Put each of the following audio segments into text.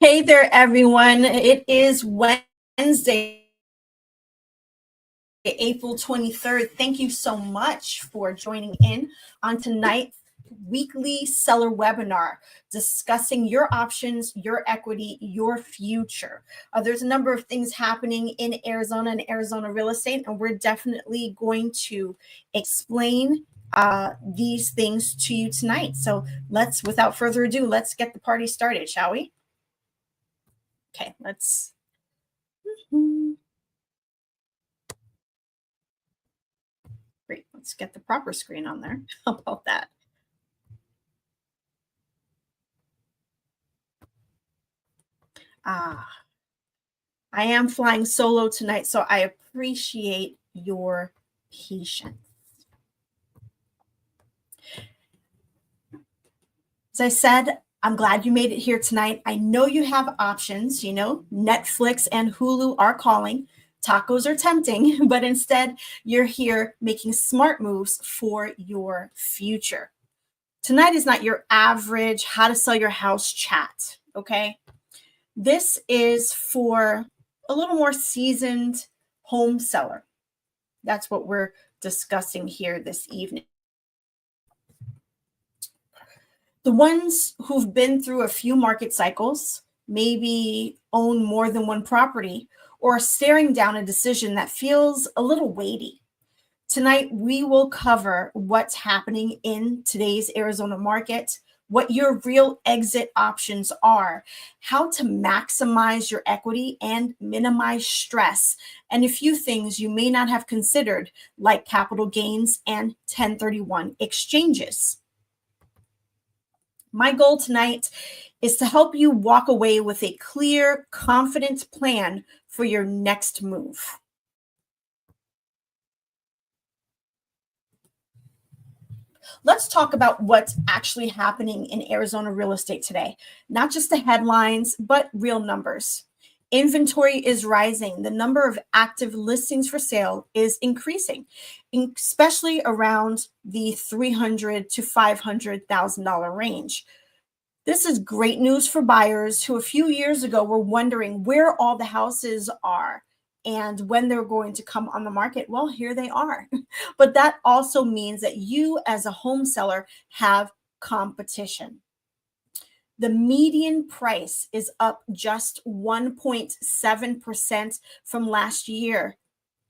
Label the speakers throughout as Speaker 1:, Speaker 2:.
Speaker 1: Hey there, everyone. It is Wednesday, April 23rd. Thank you so much for joining in on tonight's weekly seller webinar discussing your options, your equity, your future. There's a number of things happening in Arizona and Arizona real estate, and we're definitely going to explain these things to you tonight. So without further ado, let's get the party started, shall we? Okay, let's. Great, let's get the proper screen on there. How about that? I am flying solo tonight, so I appreciate your patience. As I said, I'm glad you made it here tonight. I know you have options, Netflix and Hulu are calling. Tacos are tempting, but instead you're here making smart moves for your future. Tonight is not your average how to sell your house chat, okay? This is for a little more seasoned home seller. That's what we're discussing here this evening. The ones who've been through a few market cycles, maybe own more than one property, or are staring down a decision that feels a little weighty. Tonight, we will cover what's happening in today's Arizona market, what your real exit options are, how to maximize your equity and minimize stress, and a few things you may not have considered, like capital gains and 1031 exchanges. My goal tonight is to help you walk away with a clear, confident plan for your next move. Let's talk about what's actually happening in Arizona real estate today. Not just the headlines, but real numbers. Inventory is rising. The number of active listings for sale is increasing, especially around the $300,000 to $500,000 range. This is great news for buyers who a few years ago were wondering where all the houses are and when they're going to come on the market. Well, here they are. But that also means that you as a home seller have competition. The median price is up just 1.7% from last year.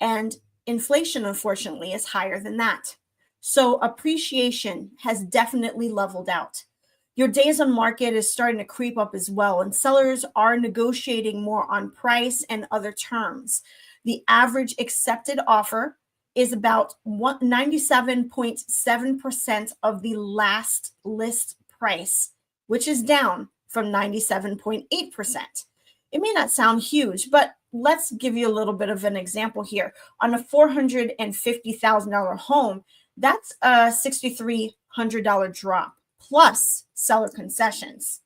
Speaker 1: And inflation, unfortunately, is higher than that. So appreciation has definitely leveled out. Your days on market is starting to creep up as well, and sellers are negotiating more on price and other terms. The average accepted offer is about 97.7% of the last list price, which is down from 97.8%. It may not sound huge, but let's give you a little bit of an example here. On a $450,000 home, that's a $6,300 drop plus seller concessions.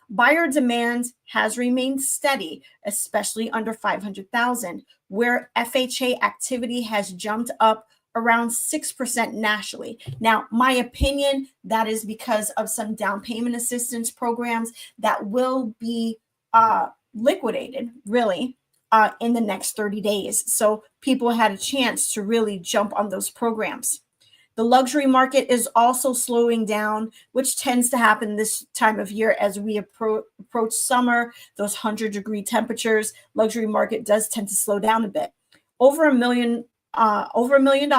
Speaker 1: Buyer demand has remained steady, especially under 500,000, where FHA activity has jumped up around 6% nationally. Now, my opinion, that is because of some down payment assistance programs that will be liquidated, really, in the next 30 days. So people had a chance to really jump on those programs. The luxury market is also slowing down, which tends to happen this time of year as we approach summer, those 100-degree temperatures. Luxury market does tend to slow down a bit. Over $1 million,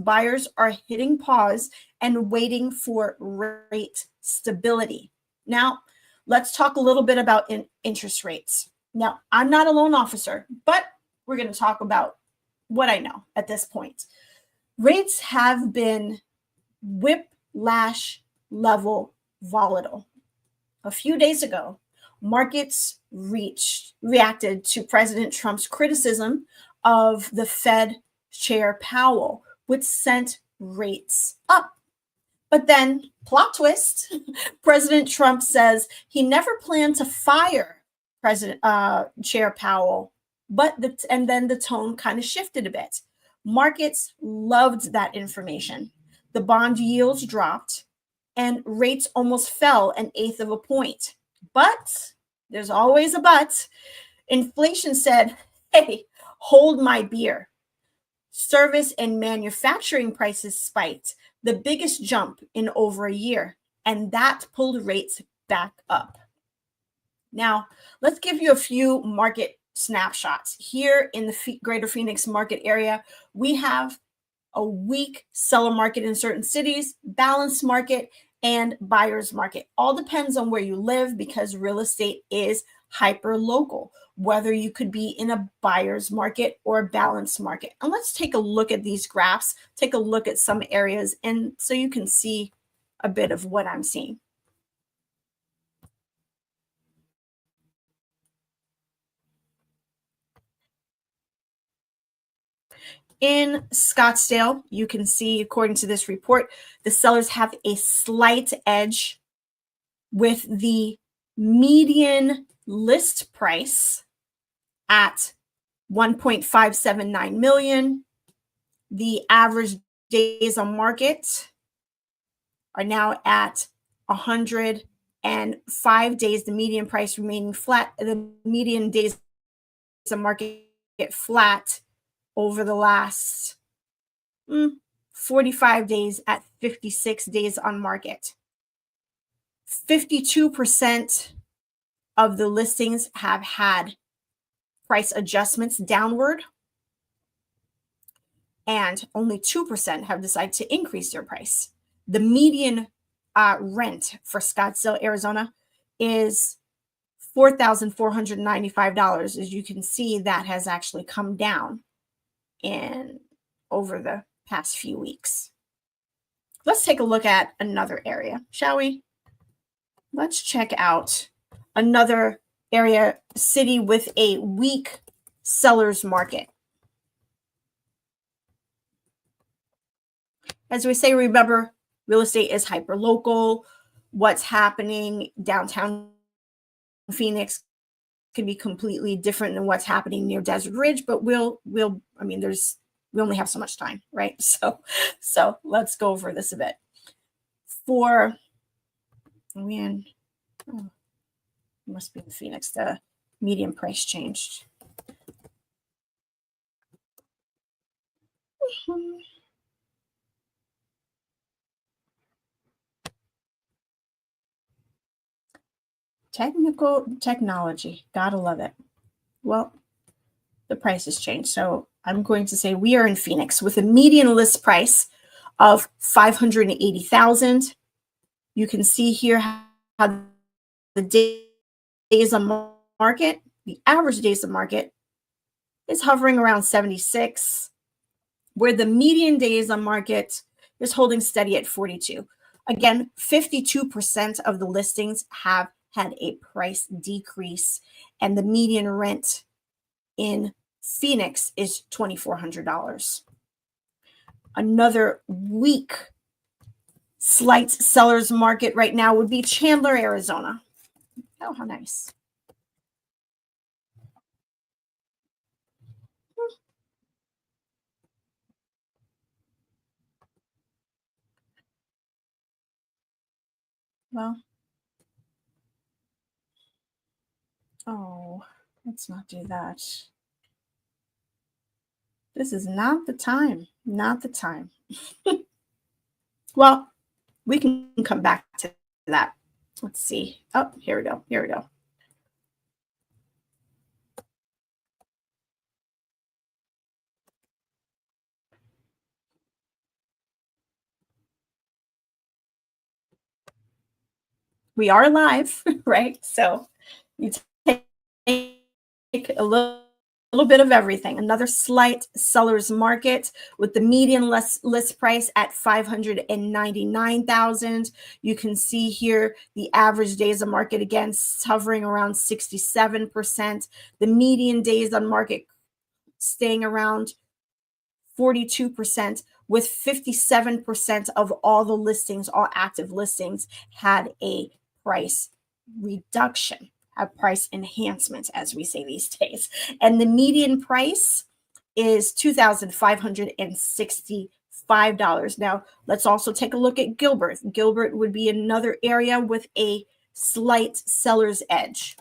Speaker 1: buyers are hitting pause and waiting for rate stability. Now, let's talk a little bit about interest rates. Now, I'm not a loan officer, but we're going to talk about what I know at this point. Rates have been whiplash level volatile. A few days ago, markets reacted to President Trump's criticism of the Fed Chair Powell, which sent rates up. But then, plot twist, President Trump says he never planned to fire Chair Powell, and then the tone kind of shifted a bit. Markets loved that information. The bond yields dropped and rates almost fell 1/8 of a point. But There's always a but. Inflation said, hey, hold my beer. Service and manufacturing prices spiked, the biggest jump in over a year, and that pulled rates back up. Now, let's give you a few market snapshots. Here in the greater Phoenix market area, we have a weak seller market in certain cities, balanced market, and buyer's market. All depends on where you live because real estate is hyper local, whether you could be in a buyer's market or a balanced market. And let's take a look at these graphs, take a look at some areas, and so you can see a bit of what I'm seeing. In Scottsdale, you can see, according to this report, the sellers have a slight edge with the median list price at 1.579 million. The average days on market are now at 105 days. The median price remaining flat. The median days on market flat over the last 45 days at 56 days on market. 52% of the listings have had price adjustments downward, and only 2% have decided to increase their price. The median rent for Scottsdale, Arizona is $4,495. As you can see, that has actually come down over the past few weeks. Let's take a look at another area, shall we? Let's check out another area, city with a weak seller's market. As we say, remember, real estate is hyper local. What's happening downtown Phoenix can be completely different than what's happening near Desert Ridge, but we only have so much time, right? So let's go over this a bit. Must be in Phoenix, the median price changed. Technology, gotta love it. Well, the price has changed, so I'm going to say we are in Phoenix with a median list price of $580,000. You can see here how the days on market, the average days on market is hovering around 76, where the median days on market is holding steady at 42. Again, 52% of the listings have had a price decrease, and the median rent in Phoenix is $2,400. Another weak, slight seller's market right now would be Chandler, Arizona. Oh, how nice. Well, oh, let's not do that. This is not the time. Not the time. Well, we can come back to that. Let's see. Oh, here we go. Here we go. We are live, right? So you take a little bit of everything. Another slight seller's market with the median list price at $599,000. You can see here the average days on market again hovering around 67%. The median days on market staying around 42%, with 57% of all the listings, all active listings, had a price reduction, a price enhancement, as we say these days. And the median price is $2,565. Now, let's also take a look at Gilbert. Gilbert would be another area with a slight seller's edge.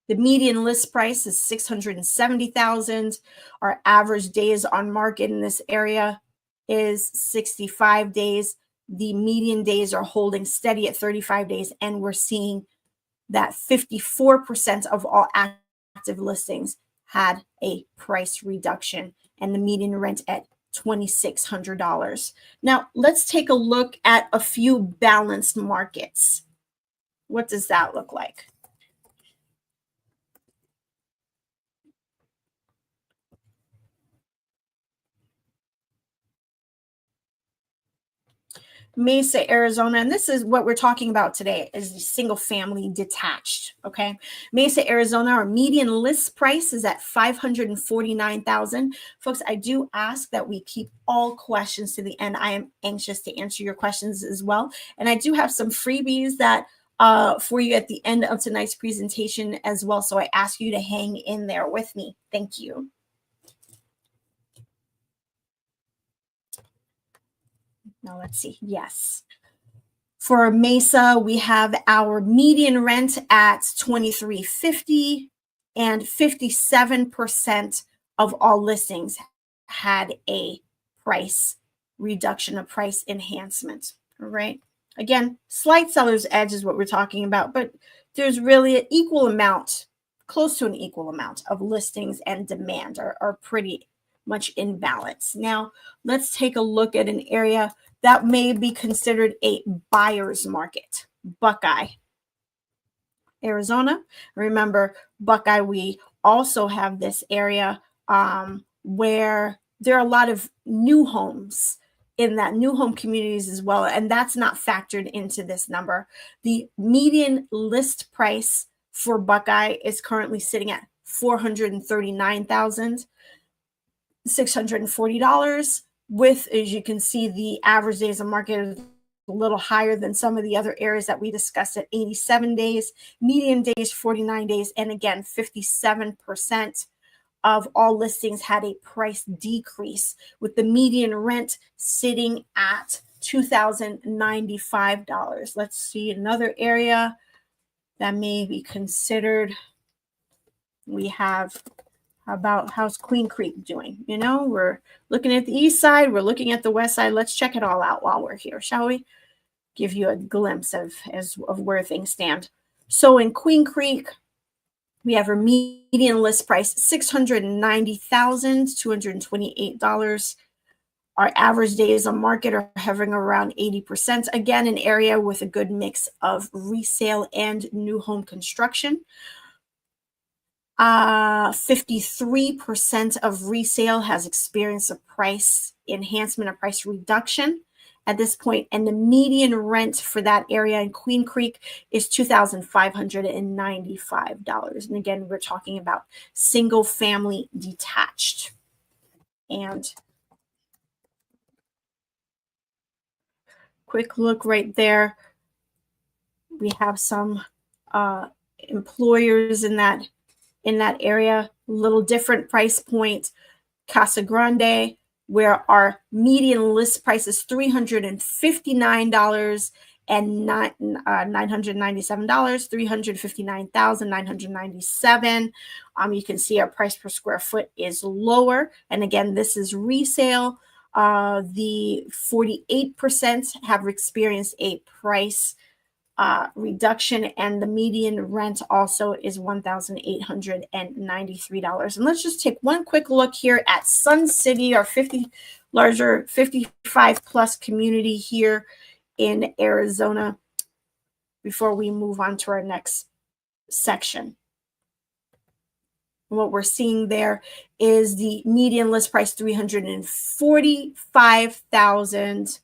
Speaker 1: The median list price is $670,000. Our average days on market in this area is 65 days. The median days are holding steady at 35 days, and we're seeing that 54% of all active listings had a price reduction, and the median rent at $2,600. Now, let's take a look at a few balanced markets. What does that look like? Mesa, Arizona, and this is what we're talking about today, is the single family detached. Okay. Mesa, Arizona, our median list price is at $549,000. Folks, I do ask that we keep all questions to the end. I am anxious to answer your questions as well. And I do have some freebies that for you at the end of tonight's presentation as well. So I ask you to hang in there with me. Thank you. Now let's see. Yes. For Mesa, we have our median rent at $2,350, and 57% of all listings had a price reduction, a price enhancement. All right. Again, slight seller's edge is what we're talking about, but there's really an equal amount, close to an equal amount of listings and demand are pretty much in balance. Now, let's take a look at an area that may be considered a buyer's market. Buckeye, Arizona. Remember, Buckeye, we also have this area where there are a lot of new homes in that new home communities as well, and that's not factored into this number. The median list price for Buckeye is currently sitting at $439,640. With, as you can see, the average days on market is a little higher than some of the other areas that we discussed at 87 days, median days 49 days, and again 57% of all listings had a price decrease, with the median rent sitting at $2,095. Let's see another area that may be considered. We have, how about, how's Queen Creek doing? You know, we're looking at the east side, we're looking at the west side. Let's check it all out while we're here, shall we? Give you a glimpse of where things stand. So in Queen Creek, we have our median list price $690,228. Our average days on market are hovering around 80%. Again, an area with a good mix of resale and new home construction. 53% of resale has experienced a price enhancement, a price reduction at this point, and the median rent for that area in Queen Creek is $2,595. And again, we're talking about single family detached. And quick look right there. We have some employers in that area, a little different price point. Casa Grande, where our median list price is $359 and $997, $359,997. You can see our price per square foot is lower. And again, this is resale. The 48% have experienced a price reduction, and the median rent also is $1,893. And let's just take one quick look here at Sun City, our 55 plus community here in Arizona, before we move on to our next section. What we're seeing there is the median list price $345,000,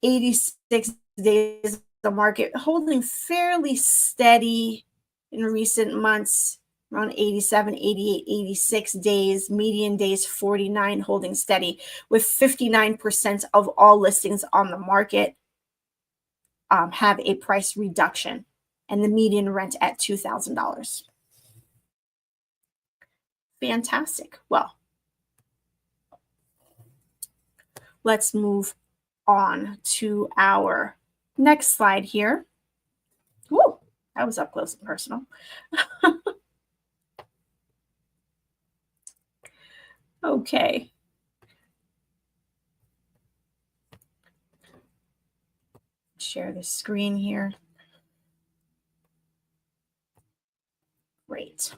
Speaker 1: 86 days the market, holding fairly steady in recent months, around 87, 88, 86 days, median days 49, holding steady, with 59% of all listings on the market have a price reduction, and the median rent at $2,000. Fantastic. Well, let's move on to our next slide here. Woo. I was up close and personal. Okay. Share the screen here. Great.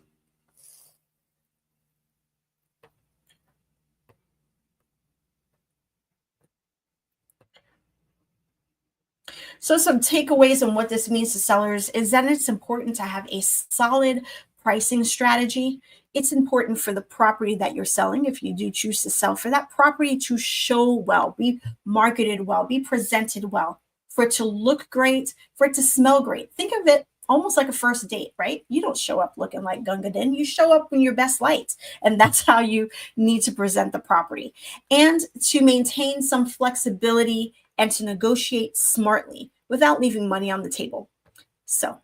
Speaker 1: So some takeaways on what this means to sellers is that it's important to have a solid pricing strategy. It's important for the property that you're selling, if you do choose to sell, for that property to show well, be marketed well, be presented well, for it to look great, for it to smell great. Think of it almost like a first date, right? You don't show up looking like Gunga Din. You show up in your best light. And that's how you need to present the property. And to maintain some flexibility and to negotiate smartly without leaving money on the table. So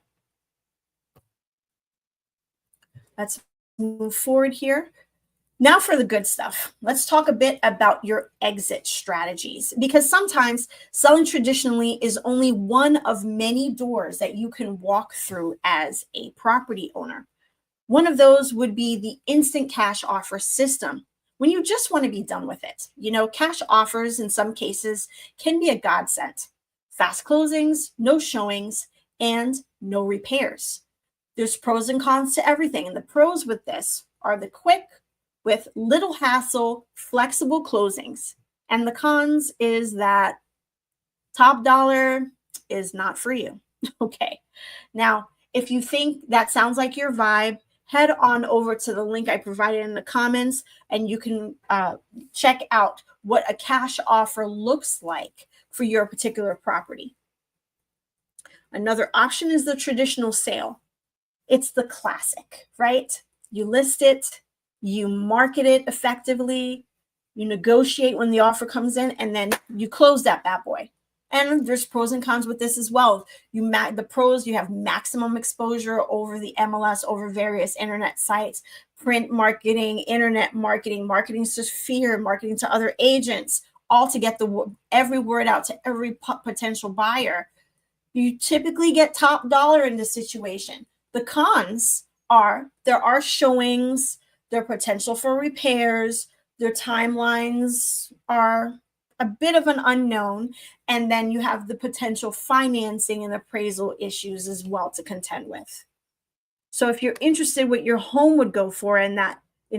Speaker 1: let's move forward here. Now for the good stuff. Let's talk a bit about your exit strategies, because sometimes selling traditionally is only one of many doors that you can walk through as a property owner. One of those would be the instant cash offer system, when you just want to be done with it. You know, cash offers in some cases can be a godsend. Fast closings, no showings, and no repairs. There's pros and cons to everything. And the pros with this are the quick, with little hassle, flexible closings. And the cons is that top dollar is not for you. Okay. Now, if you think that sounds like your vibe, head on over to the link I provided in the comments, and you can check out what a cash offer looks like for your particular property. Another option is the traditional sale. It's the classic, right? You list it, you market it effectively, you negotiate when the offer comes in, and then you close that bad boy. And there's pros and cons with this as well. The pros, you have maximum exposure over the MLS, over various internet sites, print marketing, internet marketing, marketing sphere, marketing to other agents, all to get every word out to every potential buyer. You typically get top dollar in this situation. The cons are there are showings, there are potential for repairs, their timelines are a bit of an unknown, and then you have the potential financing and appraisal issues as well to contend with. So if you're interested what your home would go for in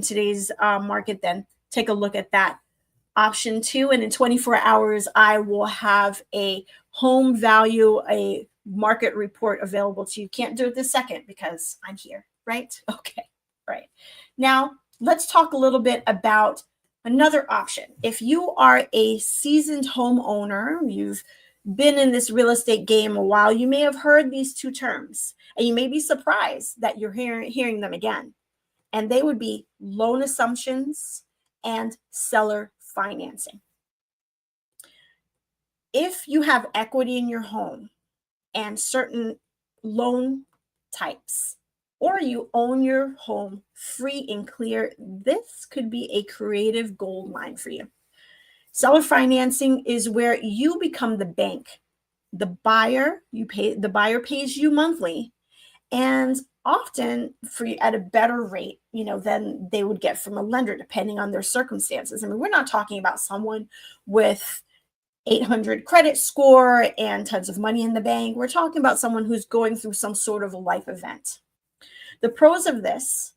Speaker 1: today's market, then take a look at that option 2. And in 24 hours, I will have a home value, a market report available to you. Can't do it this second because I'm here, right? Okay, right. Now, let's talk a little bit about another option. If you are a seasoned homeowner, you've been in this real estate game a while, you may have heard these two terms, and you may be surprised that you're hearing them again. And they would be loan assumptions and seller financing. If you have equity in your home and certain loan types, or you own your home free and clear, this could be a creative gold mine for you. Seller financing is where you become the bank. The buyer pays you monthly, and often at a better rate, than they would get from a lender, depending on their circumstances. I mean, we're not talking about someone with 800 credit score and tons of money in the bank. We're talking about someone who's going through some sort of a life event. The pros of this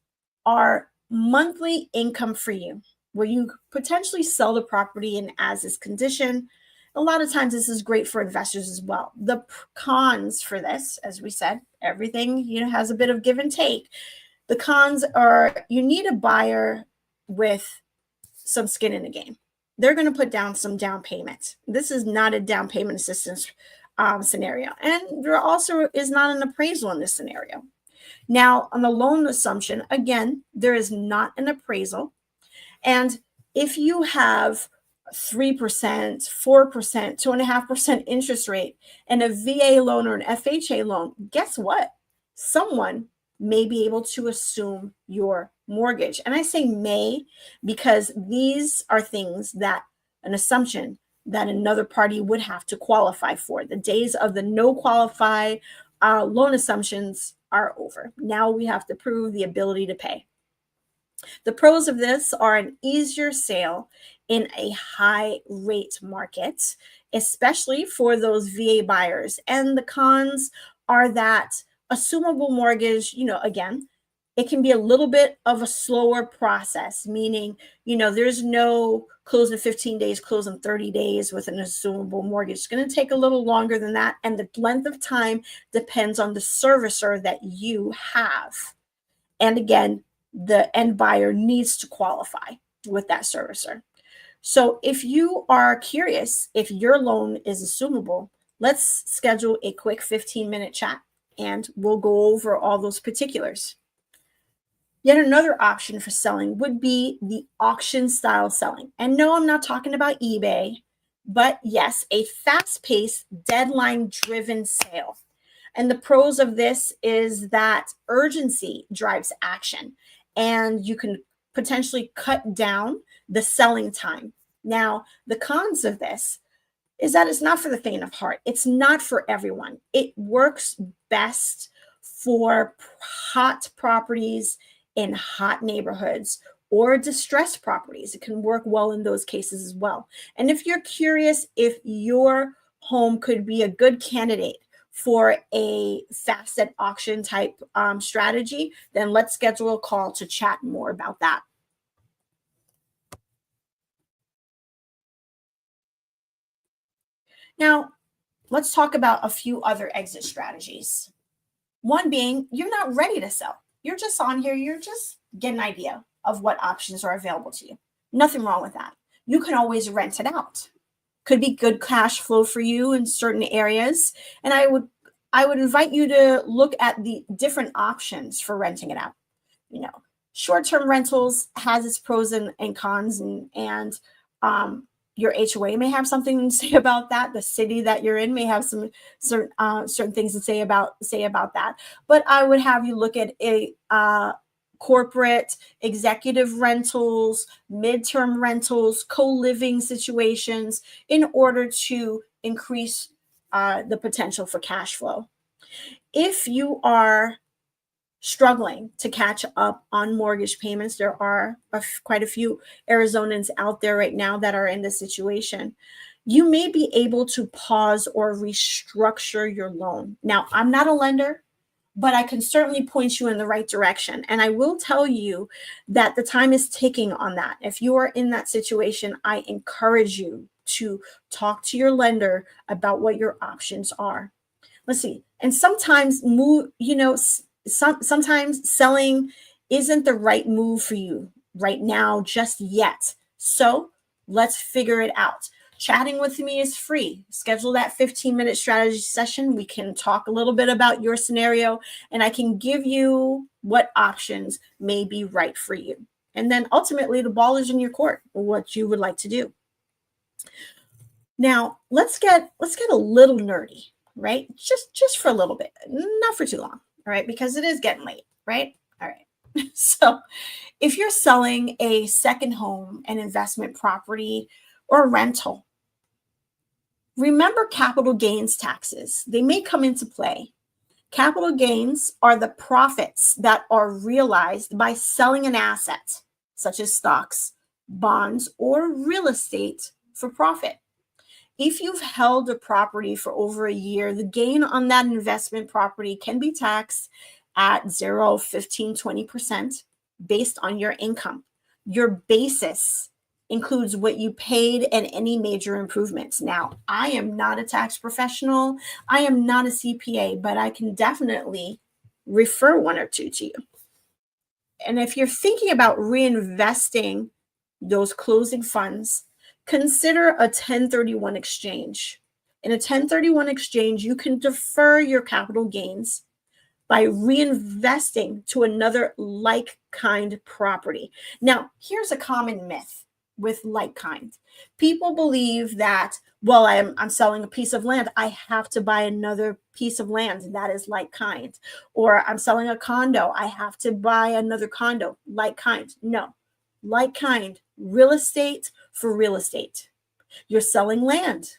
Speaker 1: are monthly income for you, where you potentially sell the property in as-is condition. A lot of times this is great for investors as well. The cons for this, as we said, everything has a bit of give and take. The cons are you need a buyer with some skin in the game. They're going to put down some down payment. This is not a down payment assistance scenario. And there also is not an appraisal in this scenario. Now, on the loan assumption, again, there is not an appraisal. And if you have 3%, 4%, 2.5% interest rate and a VA loan or an FHA loan, guess what? Someone may be able to assume your mortgage. And I say may because these are things that an assumption that another party would have to qualify for. The days of the no qualify loan assumptions are over. Now we have to prove the ability to pay. The pros of this are an easier sale in a high rate market, especially for those VA buyers. And the cons are that assumable mortgage, again, it can be a little bit of a slower process, meaning, there's no close in 15 days, close in 30 days with an assumable mortgage. It's going to take a little longer than that. And the length of time depends on the servicer that you have. And again, the end buyer needs to qualify with that servicer. So if you are curious if your loan is assumable, let's schedule a quick 15-minute chat and we'll go over all those particulars. Yet another option for selling would be the auction style selling. And no, I'm not talking about eBay, but yes, a fast-paced, deadline-driven sale. And the pros of this is that urgency drives action, and you can potentially cut down the selling time. Now, the cons of this is that it's not for the faint of heart. It's not for everyone. It works best for hot properties in hot neighborhoods or distressed properties. It can work well in those cases as well. And if you're curious if your home could be a good candidate for a fast at auction type strategy, then let's schedule a call to chat more about that. Now, let's talk about a few other exit strategies. One being, you're not ready to sell. You're just on here, you're just getting an idea of what options are available to you. Nothing wrong with that. You can always rent it out. Could be good cash flow for you in certain areas. And I would invite you to look at the different options for renting it out. Short-term rentals has its pros and cons, and your HOA may have something to say about that. The city that you're in may have some certain things to say about that. But I would have you look at a corporate executive rentals, midterm rentals, co-living situations in order to increase the potential for cash flow. If you are struggling to catch up on mortgage payments, there are quite a few Arizonans out there right now that are in this situation. You may be able to pause or restructure your loan. Now, I'm not a lender, but I can certainly point you in the right direction. And I will tell you that the time is ticking on that. If you are in that situation, I encourage you to talk to your lender about what your options are. Let's see. And sometimes sometimes selling isn't the right move for you right now just yet. So let's figure it out. Chatting with me is free. Schedule that 15-minute strategy session. We can talk a little bit about your scenario, and I can give you what options may be right for you. And then ultimately, the ball is in your court, what you would like to do. Now, let's get a little nerdy, right? Just for a little bit, not for too long, all right? Because it is getting late, right? All right. So if you're selling a second home, an investment property, or rental, remember capital gains taxes. They may come into play. Capital gains are the profits that are realized by selling an asset, such as stocks, bonds, or real estate for profit. If you've held a property for over a year, the gain on that investment property can be taxed at 0, 15, 20% based on your income. Your basis includes what you paid and any major improvements. Now, I am not a tax professional. I am not a CPA, but I can definitely refer one or two to you. And if you're thinking about reinvesting those closing funds, consider a 1031 exchange. In a 1031 exchange, you can defer your capital gains by reinvesting to another like-kind property. Now, here's a common myth with like-kind. People believe that, well, I'm selling a piece of land, I have to buy another piece of land that is like-kind. Or I'm selling a condo, I have to buy another condo, like-kind. No, like-kind, real estate for real estate. You're selling land.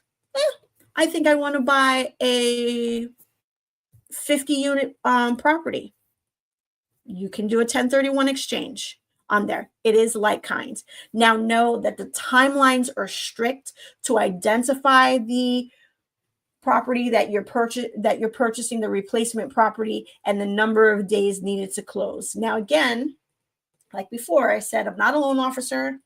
Speaker 1: I think I want to buy a 50 unit property, you can do a 1031 exchange on there. It is like kind. Now know that the timelines are strict to identify the property that you're purchasing, the replacement property, and the number of days needed to close. Now again, like before, I said I'm not a loan officer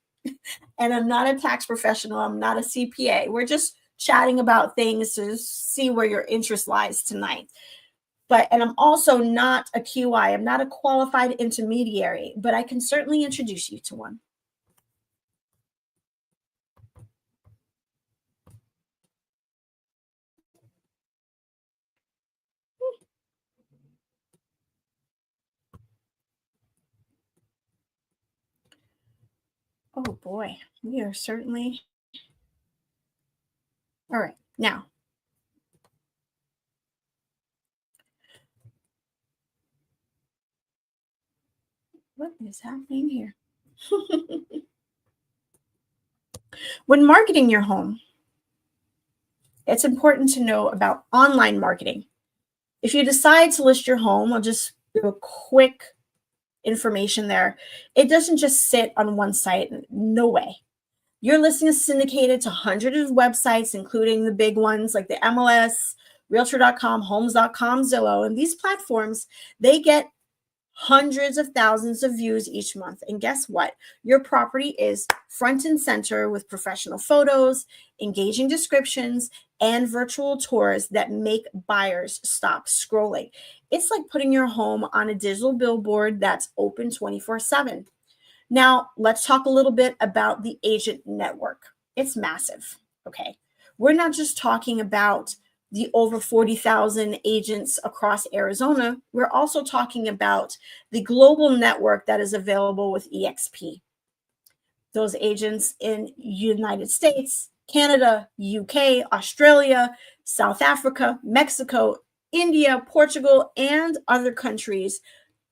Speaker 1: and I'm not a tax professional. I'm not a CPA. We're just chatting about things to see where your interest lies tonight. And I'm also not a QI. I'm not a qualified intermediary, but I can certainly introduce you to one. Oh boy, we are certainly. All right, now. What is happening here? When marketing your home, it's important to know about online marketing. If you decide to list your home, I'll just do a quick information there. It doesn't just sit on one site. No way. Your listing is syndicated to hundreds of websites, including the big ones like the MLS, Realtor.com, Homes.com, Zillow. And these platforms, they get hundreds of thousands of views each month. And guess what? Your property is front and center with professional photos, engaging descriptions, and virtual tours that make buyers stop scrolling. It's like putting your home on a digital billboard that's open 24/7. Now, let's talk a little bit about the agent network. It's massive, okay? We're not just talking about the over 40,000 agents across Arizona. We're also talking about the global network that is available with EXP. Those agents in United States, Canada, UK, Australia, South Africa, Mexico, India, Portugal, and other countries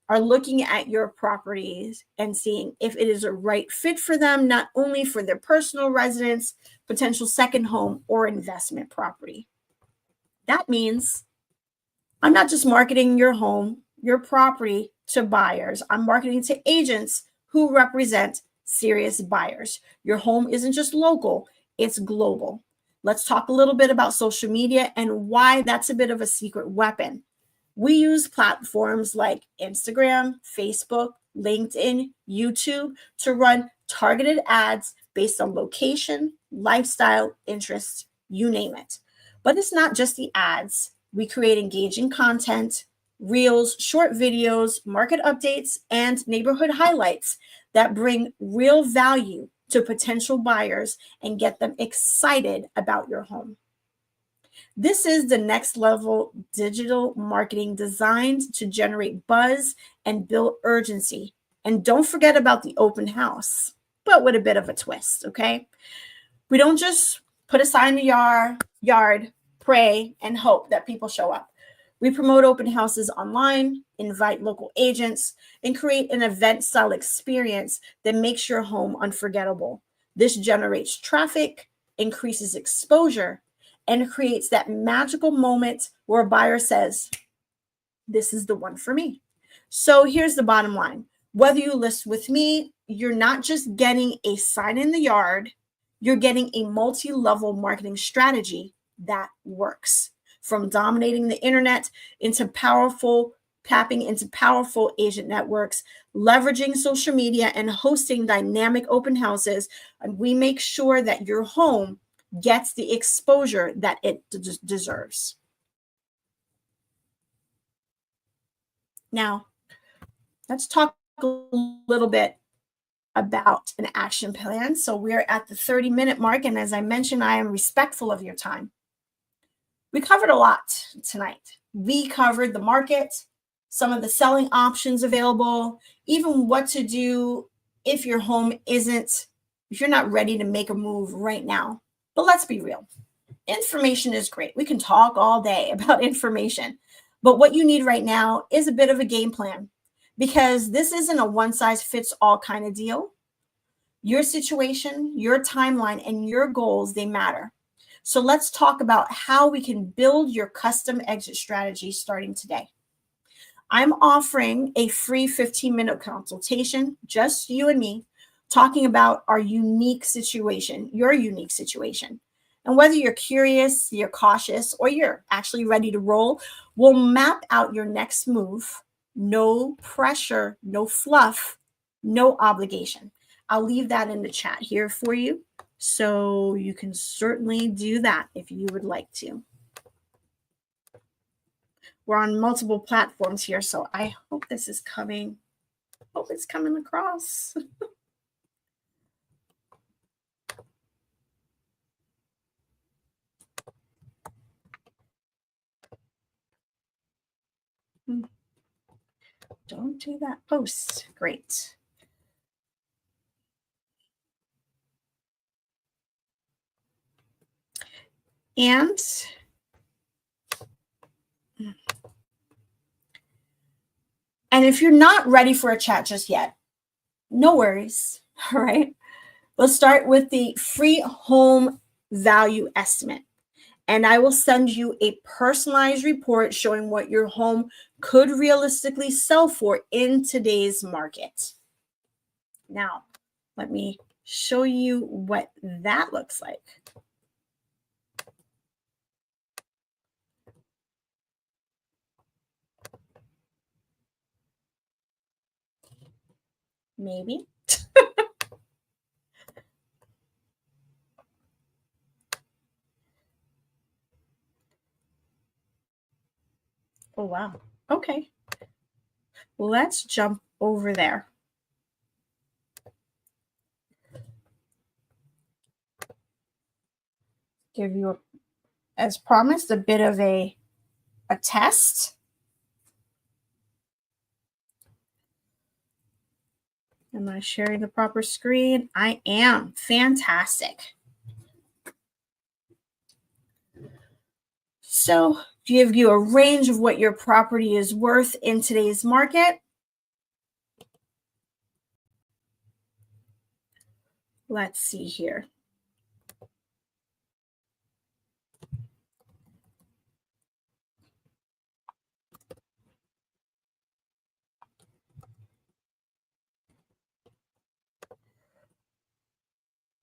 Speaker 1: are looking at your properties and seeing if it is a right fit for them, not only for their personal residence, potential second home, or investment property. That means I'm not just marketing your home, your property to buyers. I'm marketing to agents who represent serious buyers. Your home isn't just local, it's global. Let's talk a little bit about social media and why that's a bit of a secret weapon. We use platforms like Instagram, Facebook, LinkedIn, YouTube to run targeted ads based on location, lifestyle, interests, you name it. But it's not just the ads. We create engaging content, reels, short videos, market updates, and neighborhood highlights that bring real value to potential buyers and get them excited about your home. This is the next level digital marketing designed to generate buzz and build urgency. And don't forget about the open house, but with a bit of a twist, okay? We don't just put a sign in the yard, pray, and hope that people show up. We promote open houses online, invite local agents, and create an event-style experience that makes your home unforgettable. This generates traffic, increases exposure, and creates that magical moment where a buyer says, this is the one for me. So here's the bottom line. Whether you list with me, you're not just getting a sign in the yard, you're getting a multi-level marketing strategy that works. From dominating the internet tapping into powerful agent networks, leveraging social media, and hosting dynamic open houses, and we make sure that your home gets the exposure that it deserves. Now, let's talk a little bit about an action plan. So we're at the 30-minute mark, and as I mentioned, I am respectful of your time. We covered a lot tonight. We covered the market, some of the selling options available, even what to do if your home if you're not ready to make a move right now. But let's be real. Information is great. We can talk all day about information. But what you need right now is a bit of a game plan, because this isn't a one-size-fits-all kind of deal. Your situation, your timeline, and your goals, they matter. So let's talk about how we can build your custom exit strategy starting today. I'm offering a free 15-minute consultation, just you and me, talking about our unique situation, your unique situation. And whether you're curious, you're cautious, or you're actually ready to roll, we'll map out your next move. No pressure, no fluff, no obligation. I'll leave that in the chat here for you. So you can certainly do that if you would like to. We're on multiple platforms here, so I hope this is coming. Hope it's coming across. Don't do that post. Great. And if you're not ready for a chat just yet, no worries. All right. Let's start with the free home value estimate. And I will send you a personalized report showing what your home could realistically sell for in today's market. Now, let me show you what that looks like. Maybe. Oh, wow. Okay. Let's jump over there. Give you, as promised, a bit of a test. Am I sharing the proper screen? I am. Fantastic. So, give you a range of what your property is worth in today's market. Let's see here.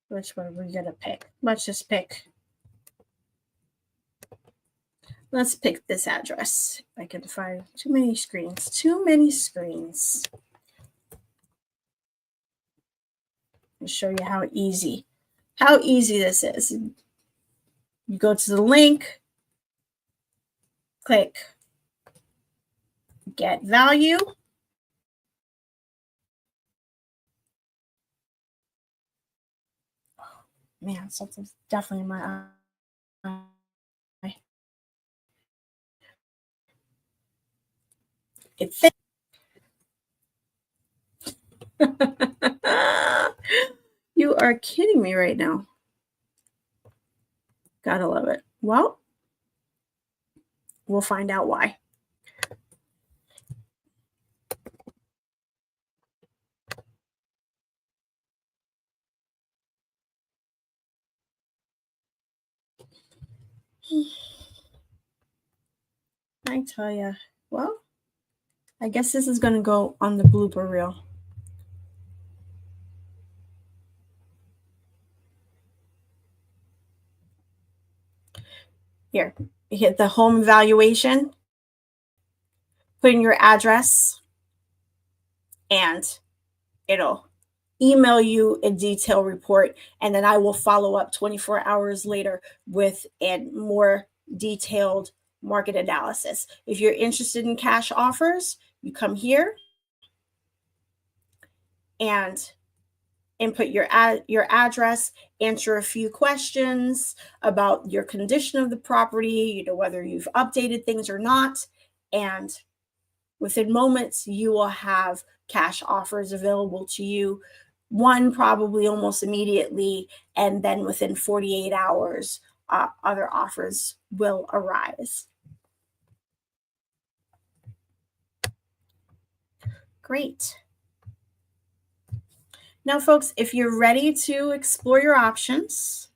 Speaker 1: Which one are we going to pick? Let's just pick. Let's pick this address. I can find too many screens. Too many screens. I'll show you how easy this is. You go to the link, click get value. Oh, man, something's definitely in my eye. It's you are kidding me right now. Gotta love it. Well, we'll find out why. I tell you, well, I guess this is going to go on the blooper reel. Here, you hit the home evaluation, put in your address, and it'll email you a detailed report, and then I will follow up 24 hours later with a more detailed market analysis. If you're interested in cash offers, you come here and input your address, answer a few questions about your condition of the property, whether you've updated things or not, and within moments you will have cash offers available to you. One probably almost immediately, and then within 48 hours, other offers will arise. Great. Now, folks, if you're ready to explore your options,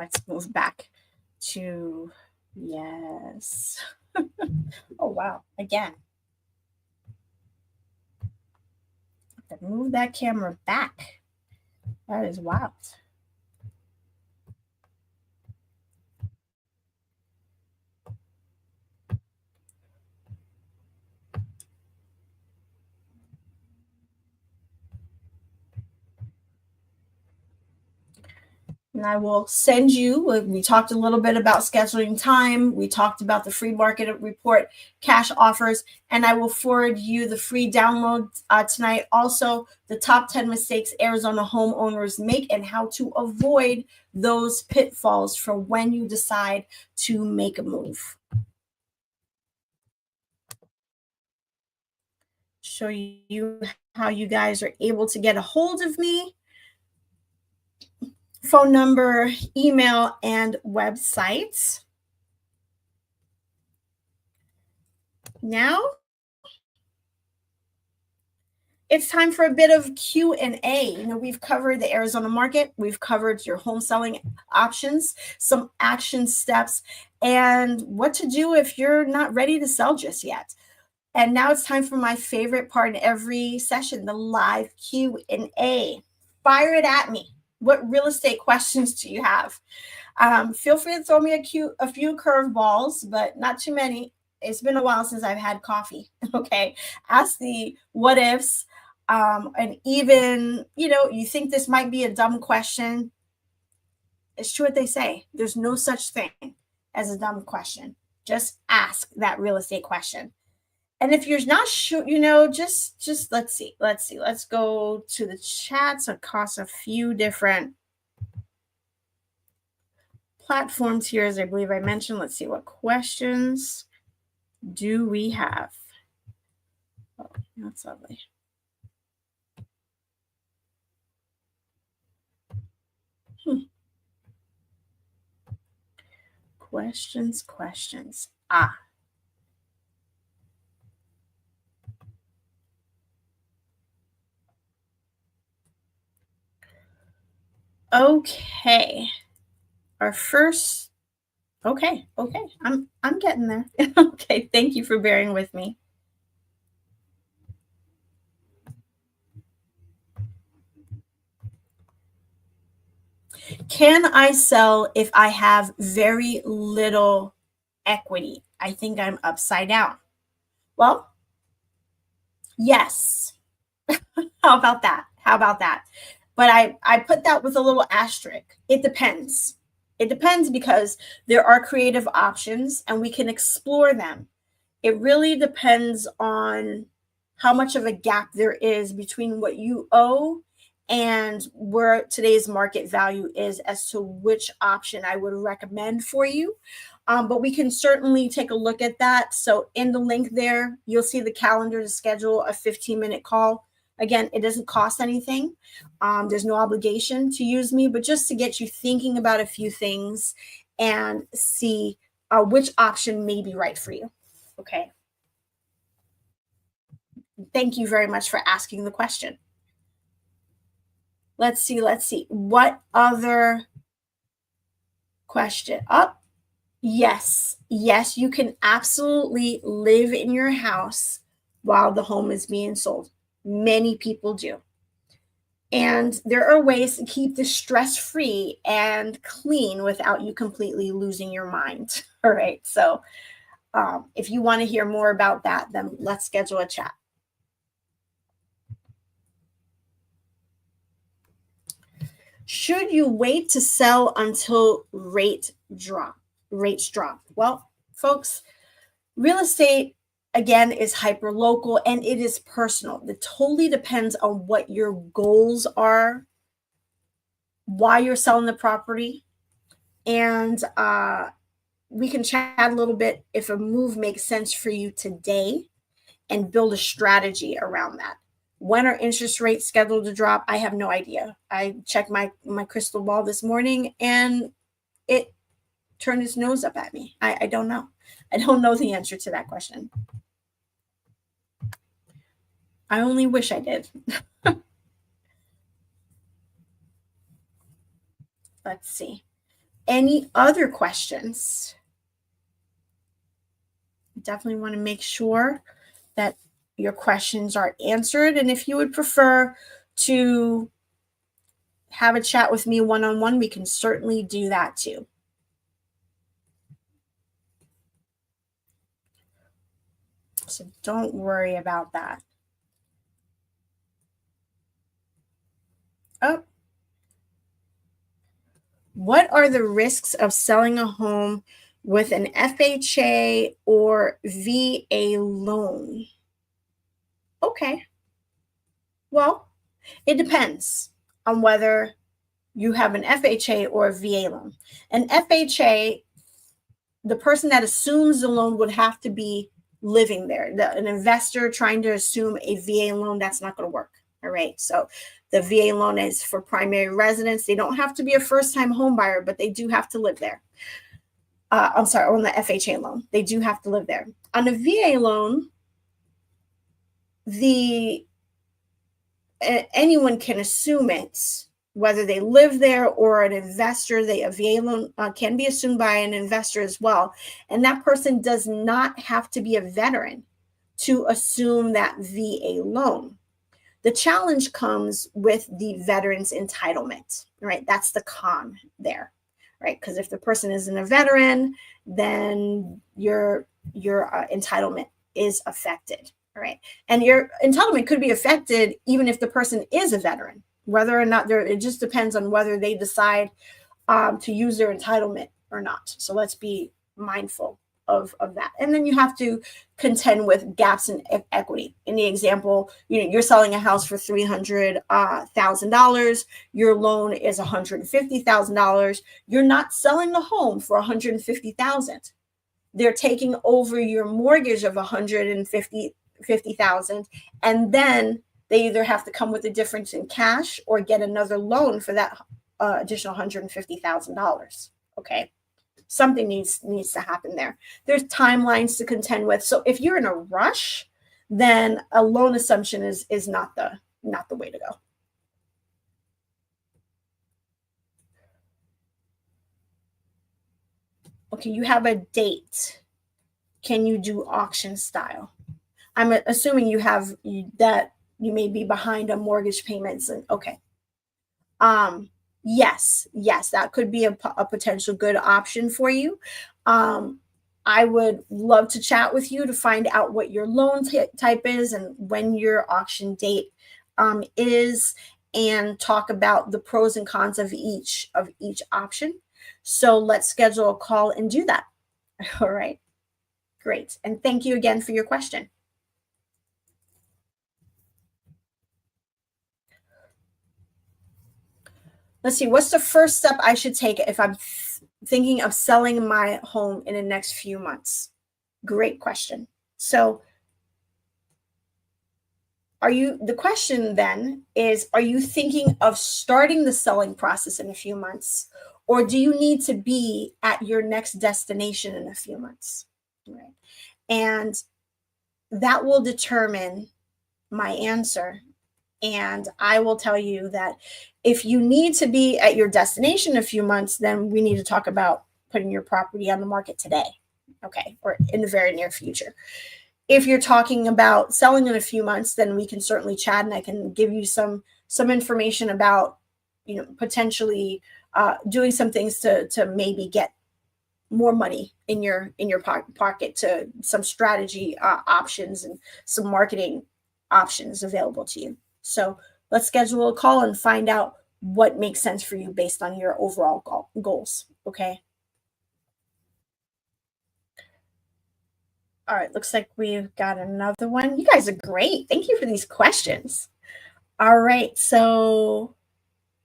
Speaker 1: Let's move back to, yes. Oh, wow. Again, move that camera back. That is wild. And I will send you, we talked a little bit about scheduling time. We talked about the free market report, cash offers, and I will forward you the free download tonight. Also, the top 10 mistakes Arizona homeowners make and how to avoid those pitfalls for when you decide to make a move. Show you how you guys are able to get a hold of me. Phone number, email, and website. Now, it's time for a bit of Q&A. You know, we've covered the Arizona market, we've covered your home selling options, some action steps, and what to do if you're not ready to sell just yet. And now it's time for my favorite part in every session, the live Q&A. Fire it at me. What real estate questions do you have? Feel free to throw me a few curveballs, but not too many. It's been a while since I've had coffee. Okay. Ask the what ifs. And even, you know, you think this might be a dumb question. It's true what they say. There's no such thing as a dumb question. Just ask that real estate question. And if you're not sure, you know, just let's see. Let's go to the chats across a few different platforms here, as I believe I mentioned. Let's see, what questions do we have? Oh, that's lovely. Questions. Okay. Our first. Okay. I'm getting there. Okay. Thank you for bearing with me. Can I sell if I have very little equity? I think I'm upside down. Well, yes. How about that? But I put that with a little asterisk. It depends. It depends because there are creative options and we can explore them. It really depends on how much of a gap there is between what you owe and where today's market value is as to which option I would recommend for you. But we can certainly take a look at that. So in the link there, you'll see the calendar to schedule a 15-minute call. Again, it doesn't cost anything. There's no obligation to use me, but just to get you thinking about a few things and see which option may be right for you. Okay. Thank you very much for asking the question. Let's see. What other question? Oh, yes, you can absolutely live in your house while the home is being sold. Many people do. And there are ways to keep this stress-free and clean without you completely losing your mind. All right. So if you want to hear more about that, then let's schedule a chat. Should you wait to sell until rates drop? Well, folks, real estate again is hyper local and it is personal. It totally depends on what your goals are, why you're selling the property, and we can chat a little bit if a move makes sense for you today and build a strategy around that. When are interest rates scheduled to drop? I have no idea. I checked my crystal ball this morning and it turned its nose up at me. I don't know. I don't know the answer to that question. I only wish I did. Let's see. Any other questions? Definitely want to make sure that your questions are answered. And if you would prefer to have a chat with me one-on-one, we can certainly do that too. So don't worry about that. Oh, what are the risks of selling a home with an FHA or VA loan? Okay. Well, it depends on whether you have an FHA or a VA loan. An FHA, the person that assumes the loan would have to be living there. An investor trying to assume a VA loan, that's not going to work. All right. So the VA loan is for primary residence. They don't have to be a first-time home buyer, but they do have to live there. I'm sorry, on the FHA loan, they do have to live there. On a VA loan, anyone can assume it, whether they live there or an investor. A VA loan can be assumed by an investor as well. And that person does not have to be a veteran to assume that VA loan. The challenge comes with the veteran's entitlement, right? That's the con there, right? Because if the person isn't a veteran, then your entitlement is affected, right? And your entitlement could be affected even if the person is a veteran, whether or not it just depends on whether they decide to use their entitlement or not. So let's be mindful of that. And then you have to contend with gaps in equity. In the example, you're selling a house for $300,000. Your loan is $150,000. You're not selling the home for $150,000. They're taking over your mortgage of $150,000, and then they either have to come with a difference in cash or get another loan for that additional $150,000. Okay. Something needs to happen there. There's timelines to contend with. So if you're in a rush, then a loan assumption is not the way to go. Okay, you have a date. Can you do auction style? I'm assuming that you may be behind on mortgage payments. And okay. Yes, that could be a potential good option for you. I would love to chat with you to find out what your loan type is and when your auction date is, and talk about the pros and cons of each option. So let's schedule a call and do that. All right, great. And thank you again for your question. Let's see, what's the first step I should take if I'm thinking of selling my home in the next few months? Great question. So the question then is, are you thinking of starting the selling process in a few months, or do you need to be at your next destination in a few months? Right. And that will determine my answer. And I will tell you that if you need to be at your destination in a few months, then we need to talk about putting your property on the market today, okay, or in the very near future. If you're talking about selling in a few months, then we can certainly chat, and I can give you some information about, potentially doing some things to maybe get more money in your pocket, to some strategy options and some marketing options available to you. So let's schedule a call and find out what makes sense for you based on your overall goals. Okay. All right. Looks like we've got another one. You guys are great. Thank you for these questions. All right. So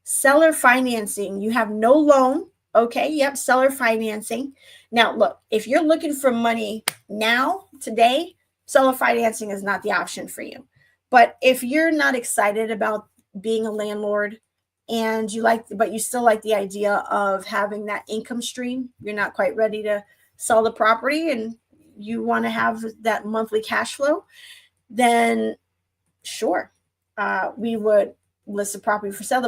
Speaker 1: seller financing, you have no loan. Okay. Yep. Seller financing. Now, look, if you're looking for money now, today, seller financing is not the option for you. But if you're not excited about being a landlord and but you still like the idea of having that income stream, you're not quite ready to sell the property and you want to have that monthly cash flow, then sure, we would list a property for sale,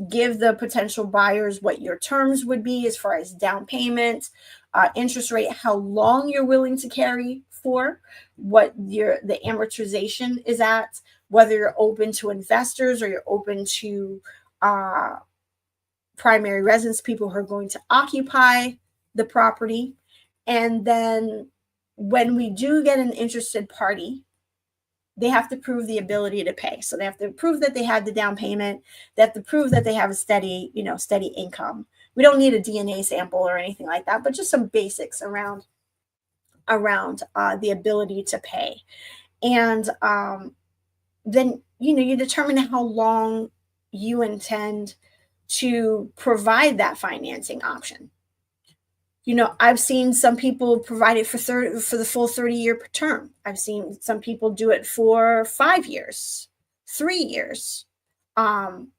Speaker 1: give the potential buyers what your terms would be as far as down payment, interest rate, how long you're willing to carry for, what the amortization is at, whether you're open to investors or you're open to primary residents, people who are going to occupy the property. And then when we do get an interested party, they have to prove the ability to pay. So they have to prove that they have the down payment. They have to prove that they have a steady income. We don't need a DNA sample or anything like that, but just some basics around the ability to pay. And then, you determine how long you intend to provide that financing option. I've seen some people provide it for the full 30-year term. I've seen some people do it for 5 years, 3 years. And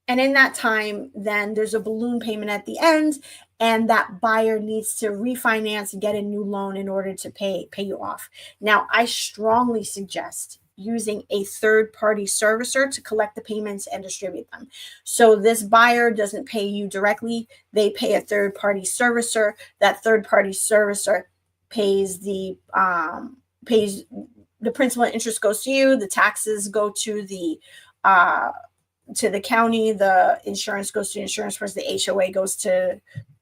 Speaker 1: in that time, then there's a balloon payment at the end, and that buyer needs to refinance and get a new loan in order to pay you off. Now, I strongly suggest using a third-party servicer to collect the payments and distribute them. So this buyer doesn't pay you directly. They pay a third-party servicer. That third-party servicer pays the principal and interest goes to you. The taxes go to the county. The insurance goes to the insurance person. The HOA goes to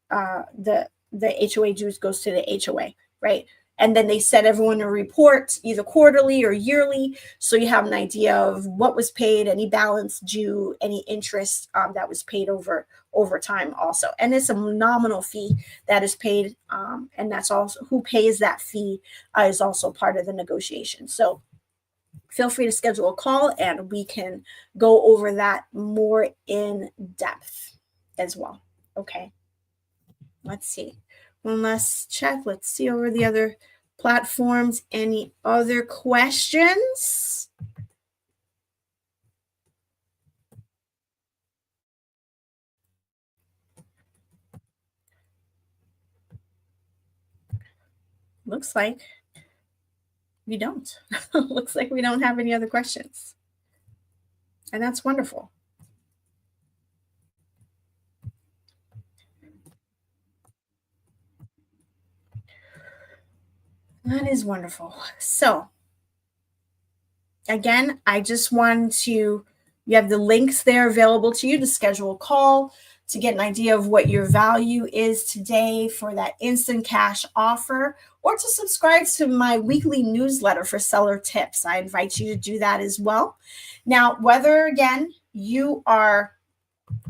Speaker 1: the HOA dues goes to the HOA, right? And then they set everyone a report either quarterly or yearly, so you have an idea of what was paid, any balance due, any interest that was paid over time also. And it's a nominal fee that is paid, and that's also who pays that fee is also part of the negotiation. So feel free to schedule a call and we can go over that more in depth as well. Okay, let's see. One last check. Let's see over the other platforms. Any other questions? Looks like we don't. Looks like we don't have any other questions. And that's wonderful. That is wonderful. So, again, I just want you have the links there available to you to schedule a call, to get an idea of what your value is today for that instant cash offer, or to subscribe to my weekly newsletter for seller tips. I invite you to do that as well. Now, whether, again, you are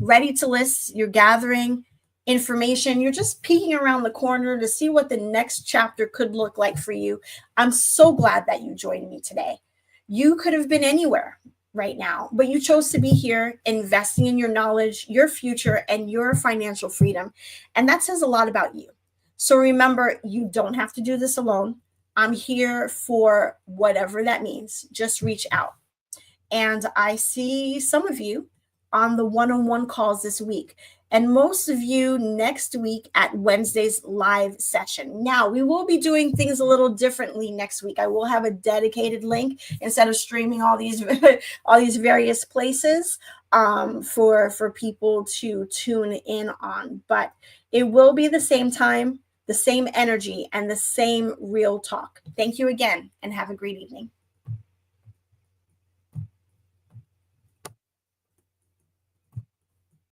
Speaker 1: ready to list, you're gathering information, you're just peeking around the corner to see what the next chapter could look like for you, I'm so glad that you joined me today. You could have been anywhere right now, but you chose to be here investing in your knowledge, your future, and your financial freedom. And that says a lot about you. So remember, you don't have to do this alone. I'm here for whatever that means. Just reach out. And I see some of you on the one-on-one calls this week, and most of you next week at Wednesday's live session. Now, we will be doing things a little differently next week. I will have a dedicated link instead of streaming all these various places for people to tune in on. But it will be the same time, the same energy, and the same real talk. Thank you again, and have a great evening.